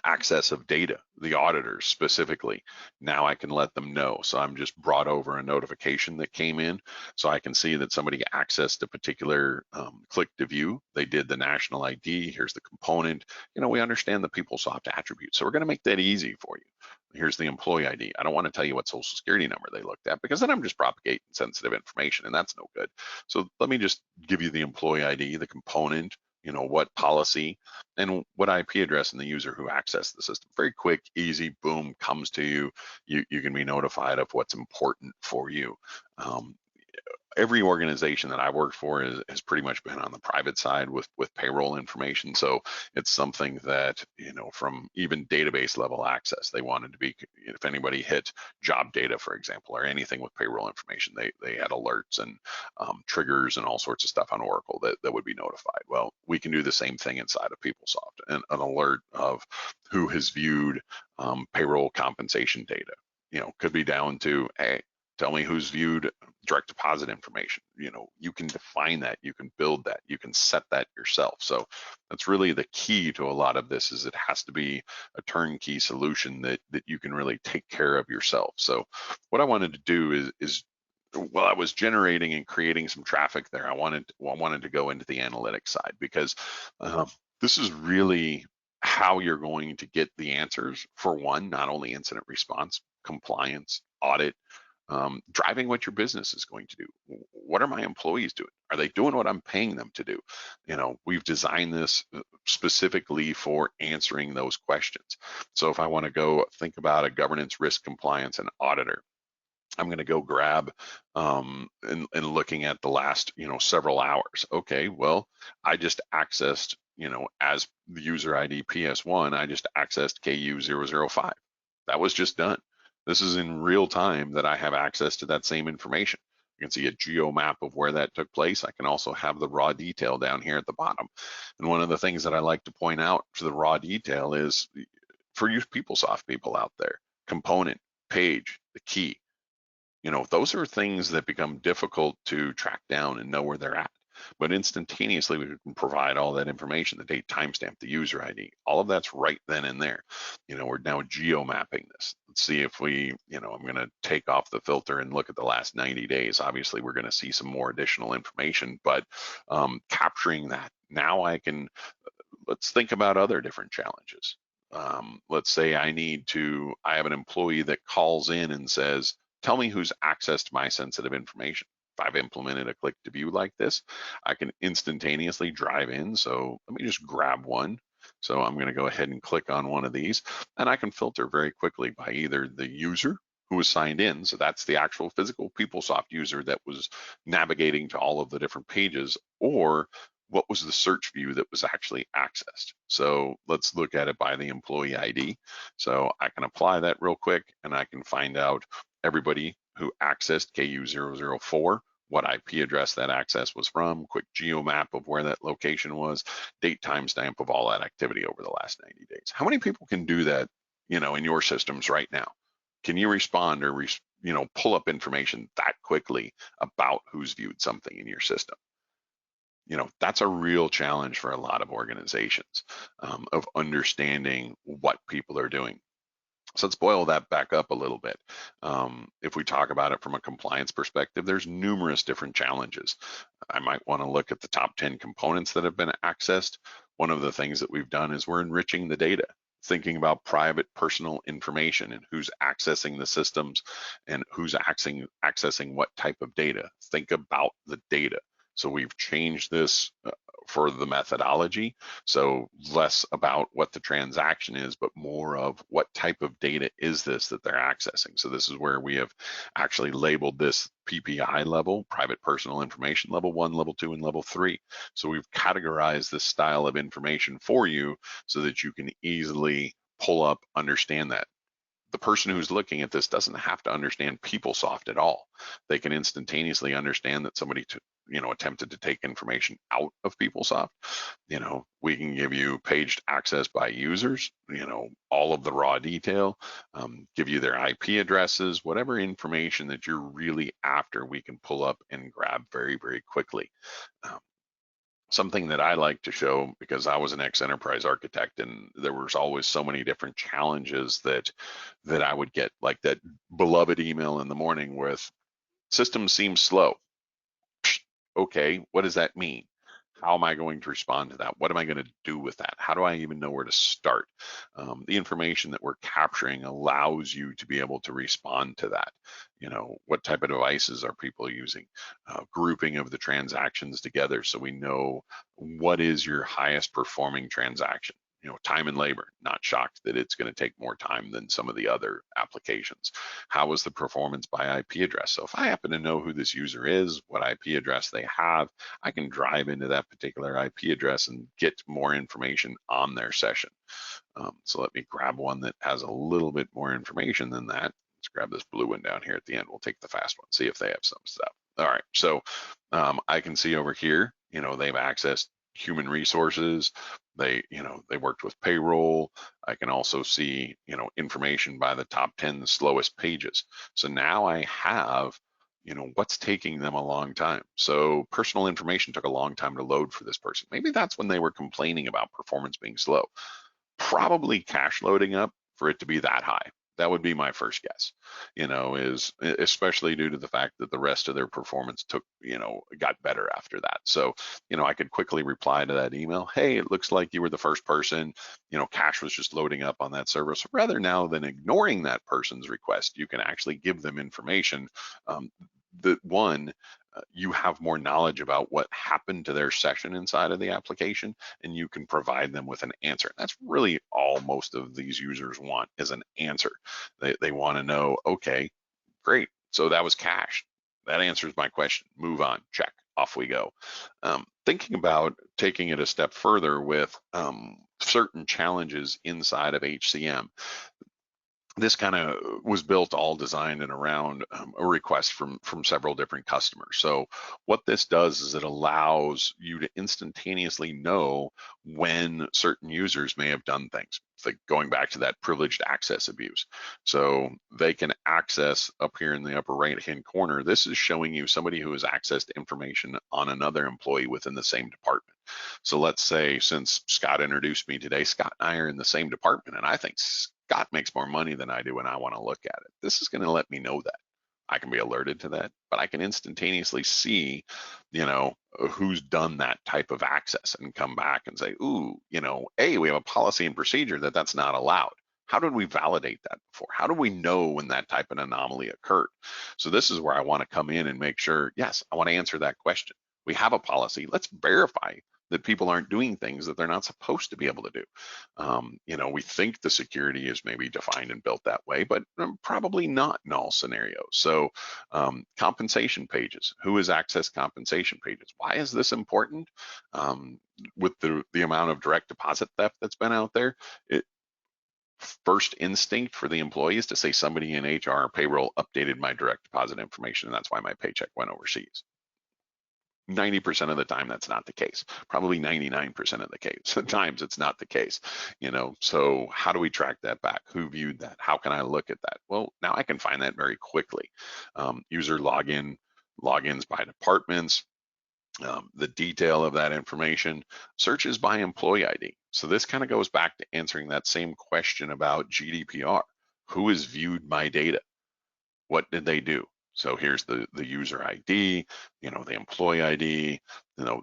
access of data, the auditors specifically, now I can let them know. So I'm just brought over a notification that came in, so I can see that somebody accessed a particular click to view. They did the national ID. Here's the component. We understand the PeopleSoft attributes, so we're going to make that easy for you. Here's the employee ID. I don't want to tell you what social security number they looked at, because then I'm just propagating sensitive information, and that's no good. So let me just give you the employee ID, the component, what policy, and what IP address and the user who accessed the system. Very quick, easy, boom, comes to you. You can be notified of what's important for you. Every organization that I worked for has pretty much been on the private side with payroll information. So it's something that, from even database level access, they wanted to be, if anybody hit job data, for example, or anything with payroll information, they had alerts and triggers and all sorts of stuff on Oracle that would be notified. Well, we can do the same thing inside of PeopleSoft, and an alert of who has viewed payroll compensation data. Could be down to, hey, tell me who's viewed direct deposit information. You can define that, you can build that, you can set that yourself. So that's really the key to a lot of this, is it has to be a turnkey solution that you can really take care of yourself. So what I wanted to do is while I was generating and creating some traffic there, I wanted to go into the analytics side, because this is really how you're going to get the answers for, one, not only incident response, compliance, audit, driving what your business is going to do. What are my employees doing? Are they doing what I'm paying them to do? We've designed this specifically for answering those questions. So if I want to go think about a governance, risk, compliance, and auditor, I'm going to go grab and looking at the last several hours. Okay, well, I just accessed as the user ID PS1, I just accessed KU005. That was just done. This is in real time that I have access to that same information. You can see a geo map of where that took place. I can also have the raw detail down here at the bottom. And one of the things that I like to point out for the raw detail is for you PeopleSoft people out there, component, page, the key. Those are things that become difficult to track down and know where they're at. But instantaneously, we can provide all that information, the date, timestamp, the user ID, all of that's right then and there. We're now geo mapping this. Let's see if I'm going to take off the filter and look at the last 90 days. Obviously, we're going to see some more additional information, but capturing that, now let's think about other different challenges. Let's say I have an employee that calls in and says, tell me who's accessed my sensitive information. If I've implemented a click to view like this, I can instantaneously drive in. So let me just grab one. So I'm going to go ahead and click on one of these, and I can filter very quickly by either the user who was signed in. So that's the actual physical PeopleSoft user that was navigating to all of the different pages, or what was the search view that was actually accessed. So let's look at it by the employee ID. So I can apply that real quick, and I can find out everybody who accessed KU004, what IP address that access was from, quick geo map of where that location was, date, timestamp of all that activity over the last 90 days. How many people can do that, in your systems right now? Can you respond or, pull up information that quickly about who's viewed something in your system? That's a real challenge for a lot of organizations of understanding what people are doing. So let's boil that back up a little bit. If we talk about it from a compliance perspective, there's numerous different challenges. I might want to look at the top 10 components that have been accessed. One of the things that we've done is we're enriching the data, thinking about private personal information and who's accessing the systems and who's accessing what type of data. Think about the data. So we've changed this for the methodology. So less about what the transaction is, but more of what type of data is this that they're accessing. So this is where we have actually labeled this PPI level, private personal information, level 1, level 2, and level 3. So we've categorized this style of information for you so that you can easily pull up, understand that. The person who's looking at this doesn't have to understand PeopleSoft at all. They can instantaneously understand that somebody attempted to take information out of PeopleSoft. We can give you paged access by users, all of the raw detail, give you their IP addresses, whatever information that you're really after, we can pull up and grab very, very quickly. Something that I like to show, because I was an ex-enterprise architect, and there was always so many different challenges that I would get, like that beloved email in the morning with "system seems slow." Okay, what does that mean? How am I going to respond to that? What am I going to do with that? How do I even know where to start? The information that we're capturing allows you to be able to respond to that. What type of devices are people using? Grouping of the transactions together so we know what is your highest performing transaction. Time and labor, not shocked that it's going to take more time than some of the other applications. How is the performance by IP address? So if I happen to know who this user is, what IP address they have, I can drive into that particular IP address and get more information on their session. So let me grab one that has a little bit more information than that. Let's grab this blue one down here at the end. We'll take the fast one, see if they have some stuff. All right, so I can see over here, they've accessed human resources. They worked with payroll. I can also see, information by the top 10 slowest pages. So now I have, what's taking them a long time. So personal information took a long time to load for this person. Maybe that's when they were complaining about performance being slow. Probably cache loading up for it to be that high. That would be my first guess, is especially due to the fact that the rest of their performance got better after that. So, I could quickly reply to that email, hey, it looks like you were the first person, cache was just loading up on that server. So rather now than ignoring that person's request, you can actually give them information that one, you have more knowledge about what happened to their session inside of the application, and you can provide them with an answer. That's really all most of these users want, is an answer. They want to know, okay, great, so that was cached. That answers my question. Move on, check, off we go. Thinking about taking it a step further with certain challenges inside of HCM. This kind of was built all designed and around a request from several different customers. So what this does is it allows you to instantaneously know when certain users may have done things. Like going back to that privileged access abuse. So they can access up here in the upper right-hand corner. This is showing you somebody who has accessed information on another employee within the same department. So let's say, since Scott introduced me today, Scott and I are in the same department, and I think Scott makes more money than I do, and I want to look at it. This is going to let me know that. I can be alerted to that, but I can instantaneously see, who's done that type of access and come back and say, ooh, A, we have a policy and procedure that's not allowed. How did we validate that before? How do we know when that type of anomaly occurred? So this is where I want to come in and make sure, yes, I want to answer that question. We have a policy. Let's verify that people aren't doing things that they're not supposed to be able to do. We think the security is maybe defined and built that way, but probably not in all scenarios. So compensation pages, who has accessed compensation pages? Why is this important? With the amount of direct deposit theft that's been out there, first instinct for the employees to say somebody in HR or payroll updated my direct deposit information, and that's why my paycheck went overseas. 90% of the time, that's not the case. Probably 99% of the case times it's not the case. So how do we track that back? Who viewed that? How can I look at that? Well, now I can find that very quickly. User logins by departments, the detail of that information, searches by employee ID. So this kind of goes back to answering that same question about GDPR. Who has viewed my data? What did they do? So here's the user ID, the employee ID,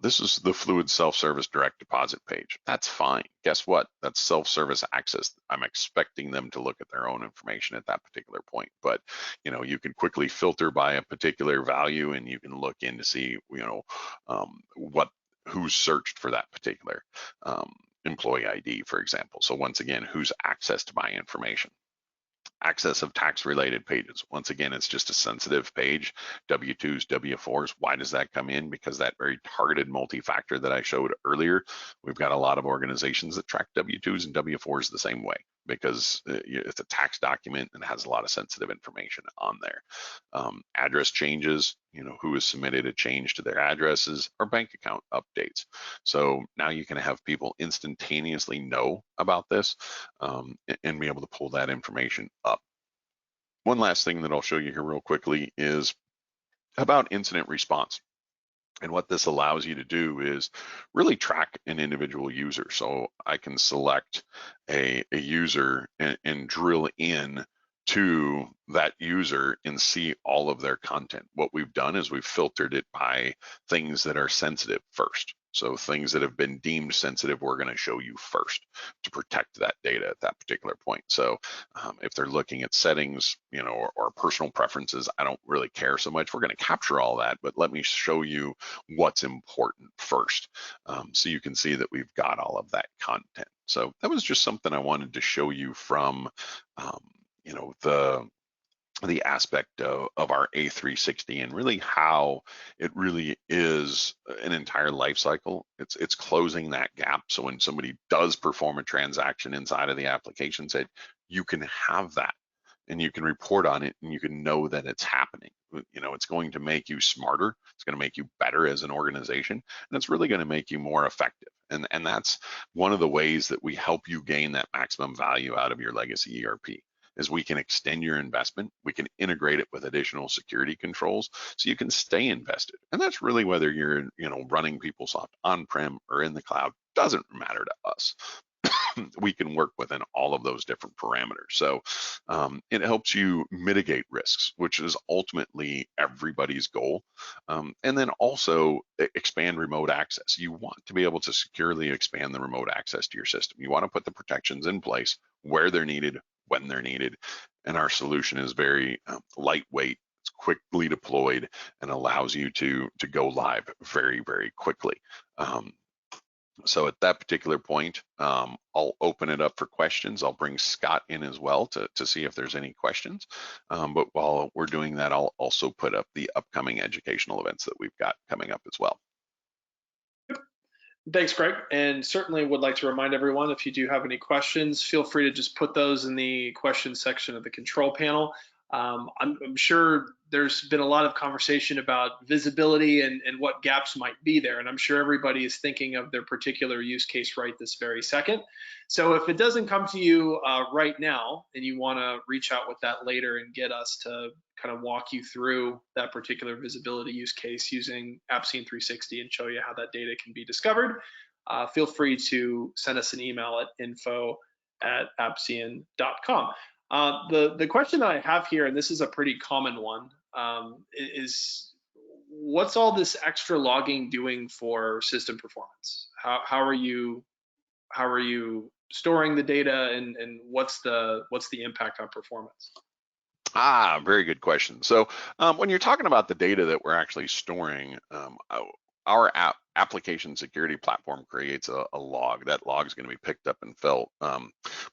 this is the fluid self-service direct deposit page. That's fine. Guess what? That's self-service access. I'm expecting them to look at their own information at that particular point. But, you can quickly filter by a particular value, and you can look in to see, who's searched for that particular employee ID, for example. So once again, who's accessed my information. Access of tax-related pages. Once again, it's just a sensitive page. W-2s, W-4s. Why does that come in? Because that very targeted multi-factor that I showed earlier, we've got a lot of organizations that track W-2s and W-4s the same way, because it's a tax document and has a lot of sensitive information on there. Address changes, who has submitted a change to their addresses, or bank account updates. So now you can have people instantaneously know about this and be able to pull that information up. One last thing that I'll show you here real quickly is about incident response. And what this allows you to do is really track an individual user. So I can select a user and drill in to that user and see all of their content. What we've done is we've filtered it by things that are sensitive first. So things that have been deemed sensitive, we're going to show you first to protect that data at that particular point. So if they're looking at settings, or personal preferences, I don't really care so much. We're going to capture all that, but let me show you what's important first, so you can see that we've got all of that content. So that was just something I wanted to show you from, the aspect of our A360, and really how it really is an entire life cycle. It's closing that gap. So when somebody does perform a transaction inside of the application set, you can have that and you can report on it and you can know that it's happening. It's going to make you smarter. It's going to make you better as an organization, and it's really going to make you more effective. And that's one of the ways that we help you gain that maximum value out of your legacy ERP. Is we can extend your investment, we can integrate it with additional security controls so you can stay invested. And that's really whether you're running PeopleSoft on-prem or in the cloud, doesn't matter to us. we can work within all of those different parameters. So it helps you mitigate risks, which is ultimately everybody's goal. And then also expand remote access. You want to be able to securely expand the remote access to your system. You want to put the protections in place where they're needed, when they're needed. And our solution is very lightweight. It's quickly deployed and allows you to go live very, very quickly. So at that particular point, I'll open it up for questions. I'll bring Scott in as well to see if there's any questions. But while we're doing that, I'll also put up the upcoming educational events that we've got coming up as well. Thanks, Greg. And certainly would like to remind everyone, if you do have any questions, feel free to just put those in the questions section of the control panel. I'm sure there's been a lot of conversation about visibility and what gaps might be there. And I'm sure everybody is thinking of their particular use case right this very second. So if it doesn't come to you right now and you want to reach out with that later and get us to kind of walk you through that particular visibility use case using Appsean 360 and show you how that data can be discovered, feel free to send us an email at info@appsean.com. The question that I have here, and this is a pretty common one, is what's all this extra logging doing for system performance? How are you storing the data, and what's the impact on performance? Very good question. So when you're talking about the data that we're actually storing, our application security platform creates a log. That log is going to be picked up and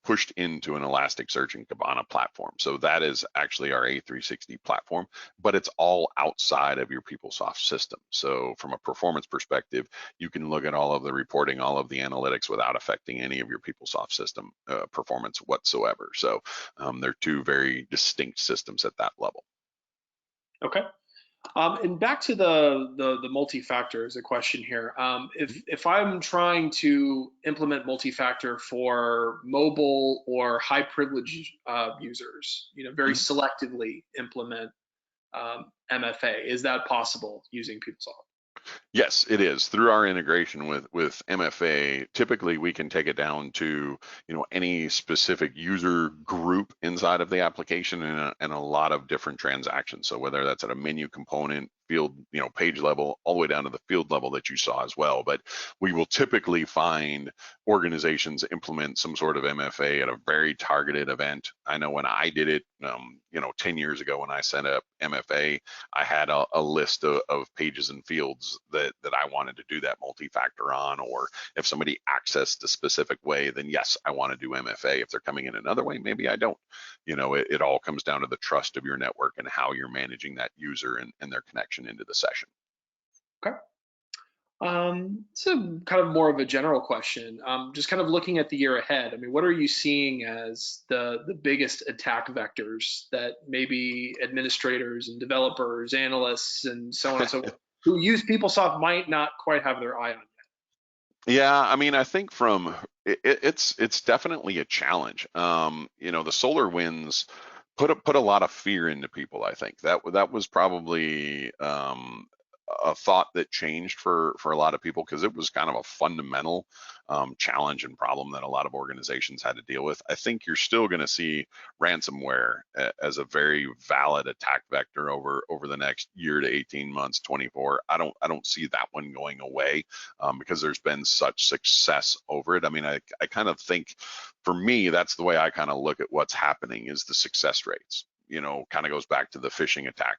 pushed into an Elasticsearch and Kibana platform. So that is actually our A360 platform, but it's all outside of your PeopleSoft system. So from a performance perspective, you can look at all of the reporting, all of the analytics without affecting any of your PeopleSoft system performance whatsoever. So they're two very distinct systems at that level. Okay. And back to the multi-factor is a question here. If I'm trying to implement multi-factor for mobile or high privilege users, very selectively implement MFA, is that possible using PeopleSoft? Yes, it is. Through our integration with MFA, typically we can take it down to any specific user group inside of the application and a lot of different transactions. So whether that's at a menu component, field, page level, all the way down to the field level that you saw as well. But we will typically find organizations implement some sort of MFA at a very targeted event. I know when I did it, 10 years ago when I set up MFA, I had a list of pages and fields that I wanted to do that multi-factor on, or if somebody accessed a specific way, then yes, I want to do MFA. If they're coming in another way, maybe I don't. It all comes down to the trust of your network and how you're managing that user and their connection into the session. Okay. So kind of more of a general question. Just kind of looking at the year ahead. I mean, what are you seeing as the biggest attack vectors that maybe administrators and developers, analysts, and so on and so forth who use PeopleSoft might not quite have their eye on yet? Yeah, I mean, I think it's definitely a challenge. The solar winds put a lot of fear into people. I think that was probably a thought that changed for a lot of people, because it was kind of a fundamental challenge and problem that a lot of organizations had to deal with. I think you're still going to see ransomware as a very valid attack vector over the next year to 18 months, 24. I don't see that one going away because there's been such success over it. I mean, I kind of think, for me, that's the way I kind of look at what's happening is the success rates. Kind of goes back to the phishing attack.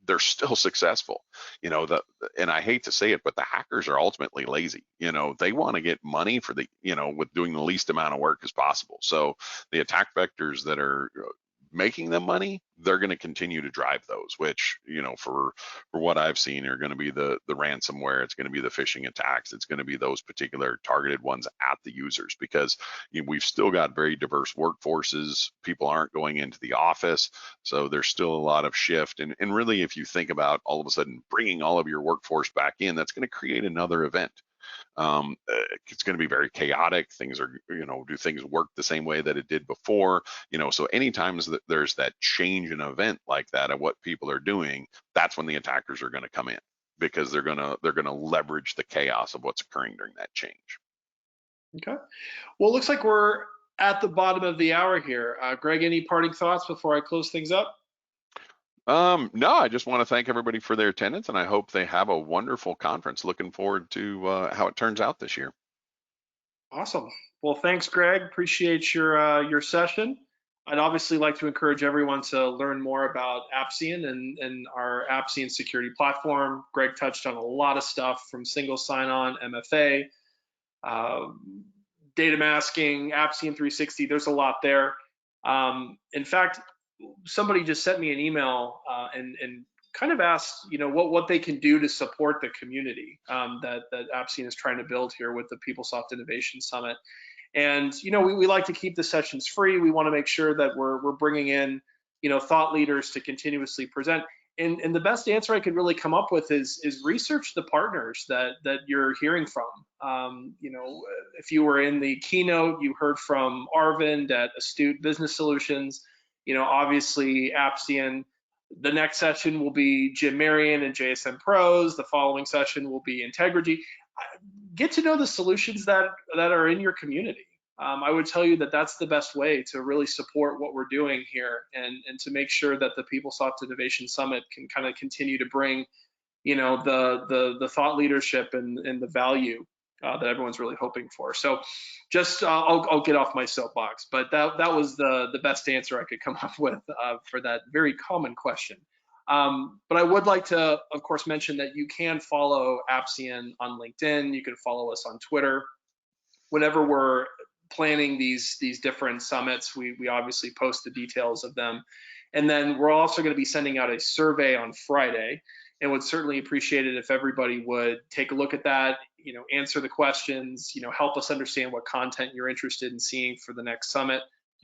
They're still successful, and I hate to say it, but the hackers are ultimately lazy. They want to get money for with doing the least amount of work as possible. So the attack vectors that are making them money, they're going to continue to drive those, which, for what I've seen are going to be the ransomware, it's going to be the phishing attacks, it's going to be those particular targeted ones at the users, because we've still got very diverse workforces. People aren't going into the office, so there's still a lot of shift. And really, if you think about all of a sudden bringing all of your workforce back in, that's going to create another event. It's going to be very chaotic. Things are, do things work the same way that it did before? So anytime that there's that change in event like that of what people are doing, that's when the attackers are going to come in, because they're going to leverage the chaos of what's occurring during that change. Okay. Well, it looks like we're at the bottom of the hour here. Greg, any parting thoughts before I close things up? No, I just want to thank everybody for their attendance, and I hope they have a wonderful conference. Looking forward to how it turns out this year. Awesome. Well, thanks, Greg. Appreciate your session. I'd obviously like to encourage everyone to learn more about Appsean and our Appsean security platform. Greg touched on a lot of stuff from single sign-on, MFA, uh, data masking, Appsean 360. There's a lot there. In fact, somebody just sent me an email and kind of asked, what they can do to support the community that Appsean is trying to build here with the PeopleSoft Innovation Summit. And we like to keep the sessions free. We want to make sure that we're bringing in thought leaders to continuously present. And the best answer I could really come up with is research the partners that you're hearing from. If you were in the keynote, you heard from Arvind at Astute Business Solutions. Obviously Appsean. The next session will be Jim Marion and JSM Pros. The following session will be Integrity. Get to know the solutions that are in your community. I would tell you that that's the best way to really support what we're doing here and to make sure that the PeopleSoft Innovation Summit can kind of continue to bring, the thought leadership and the value that everyone's really hoping for. So just I'll get off my soapbox, but that was the best answer I could come up with for that very common question. But I would like to, of course, mention that you can follow Appsean on LinkedIn. You can follow us on Twitter. Whenever we're planning these different summits, we obviously post the details of them. And then we're also going to be sending out a survey on Friday, and would certainly appreciate it if everybody would take a look at that, answer the questions, help us understand what content you're interested in seeing for the next summit.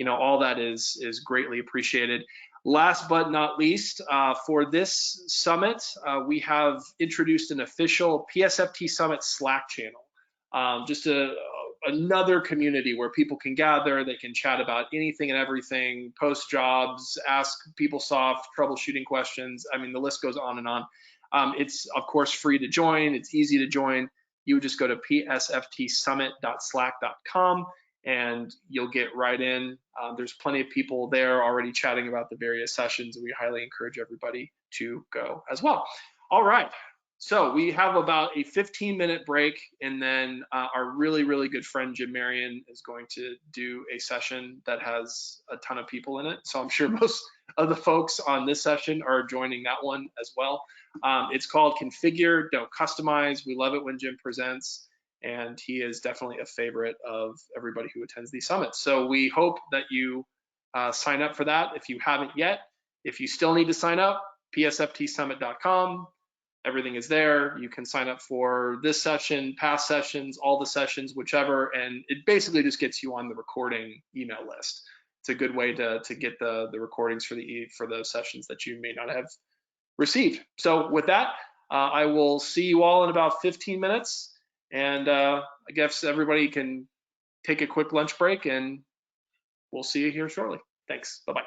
All that is greatly appreciated. Last but not least, for this summit, we have introduced an official PSFTSummit Slack channel. Just another community where people can gather, they can chat about anything and everything, post jobs, ask PeopleSoft troubleshooting questions. I mean, the list goes on and on. It's, of course, free to join. It's easy to join. You would just go to psftsummit.slack.com and you'll get right in. There's plenty of people there already chatting about the various sessions, and we highly encourage everybody to go as well. All right. So we have about a 15-minute break, and then our really, really good friend Jim Marion is going to do a session that has a ton of people in it. So I'm sure most of the folks on this session are joining that one as well. It's called Configure, Don't Customize. We love it when Jim presents, and he is definitely a favorite of everybody who attends these summits. So we hope that you sign up for that if you haven't yet. If you still need to sign up, psftsummit.com. Everything is there. You can sign up for this session, past sessions, all the sessions, whichever, and it basically just gets you on the recording email list. It's a good way to get the recordings for the sessions that you may not have received. So with that, I will see you all in about 15 minutes, and I guess everybody can take a quick lunch break, and we'll see you here shortly. Thanks. Bye-bye.